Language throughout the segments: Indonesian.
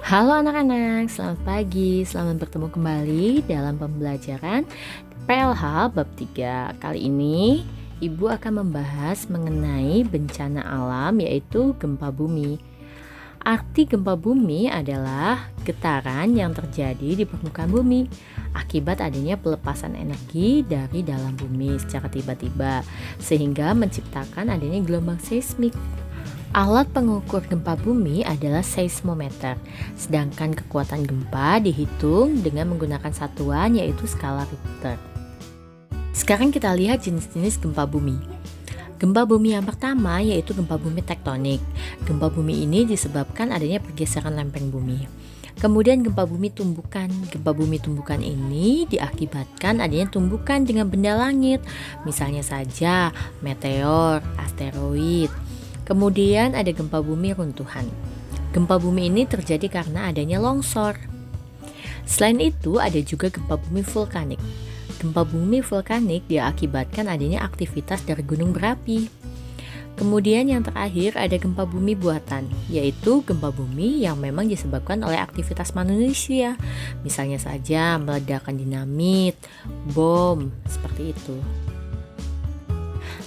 Halo anak-anak, selamat pagi, selamat bertemu kembali dalam pembelajaran PLH bab 3. Kali ini Ibu akan membahas mengenai bencana alam yaitu gempa bumi. Arti gempa bumi adalah getaran yang terjadi di permukaan bumi akibat adanya pelepasan energi dari dalam bumi secara tiba-tiba sehingga menciptakan adanya gelombang seismik. Alat pengukur gempa bumi adalah seismometer, sedangkan kekuatan gempa dihitung dengan menggunakan satuan yaitu skala Richter. Sekarang kita lihat jenis-jenis gempa bumi. Gempa bumi yang pertama yaitu gempa bumi tektonik. Gempa bumi ini disebabkan adanya pergeseran lempeng bumi. Kemudian gempa bumi tumbukan. Gempa bumi tumbukan ini diakibatkan adanya tumbukan dengan benda langit, misalnya saja meteor, asteroid. Kemudian ada gempa bumi runtuhan. Gempa bumi ini terjadi karena adanya longsor. Selain itu ada juga gempa bumi vulkanik. Gempa bumi vulkanik diakibatkan adanya aktivitas dari gunung berapi. Kemudian yang terakhir ada gempa bumi buatan, yaitu gempa bumi yang memang disebabkan oleh aktivitas manusia. Misalnya saja meledakan dinamit, bom, seperti itu.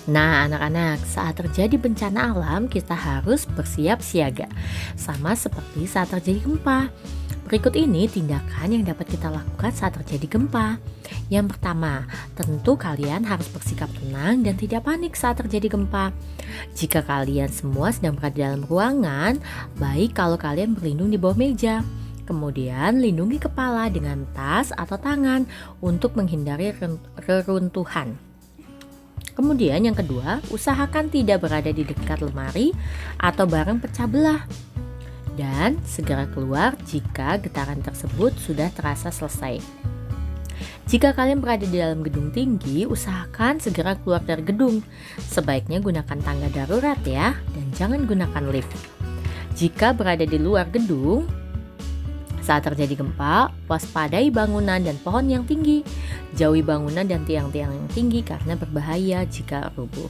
Nah, anak-anak, saat terjadi bencana alam, kita harus bersiap siaga, sama seperti saat terjadi gempa. Berikut ini tindakan yang dapat kita lakukan saat terjadi gempa. Yang pertama, tentu kalian harus bersikap tenang dan tidak panik saat terjadi gempa. Jika kalian semua sedang berada dalam ruangan, baik kalau kalian berlindung di bawah meja. Kemudian, lindungi kepala dengan tas atau tangan untuk menghindari reruntuhan. Kemudian yang kedua, usahakan tidak berada di dekat lemari atau barang pecah belah. Dan segera keluar jika getaran tersebut sudah terasa selesai. Jika kalian berada di dalam gedung tinggi, usahakan segera keluar dari gedung. Sebaiknya gunakan tangga darurat ya, dan jangan gunakan lift. Jika berada di luar gedung, saat terjadi gempa, waspadai bangunan dan pohon yang tinggi. Jauhi bangunan dan tiang-tiang yang tinggi karena berbahaya jika rubuh.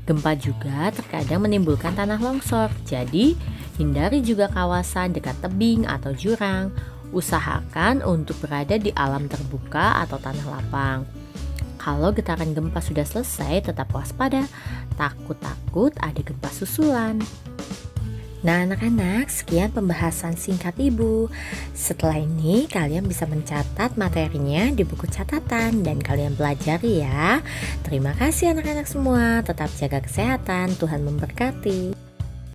Gempa juga terkadang menimbulkan tanah longsor, jadi hindari juga kawasan dekat tebing atau jurang. Usahakan untuk berada di alam terbuka atau tanah lapang. Kalau getaran gempa sudah selesai, tetap waspada. Takut-takut ada gempa susulan. Nah anak-anak, sekian pembahasan singkat Ibu. Setelah ini kalian bisa mencatat materinya di buku catatan dan kalian pelajari ya. Terima kasih anak-anak semua, tetap jaga kesehatan, Tuhan memberkati.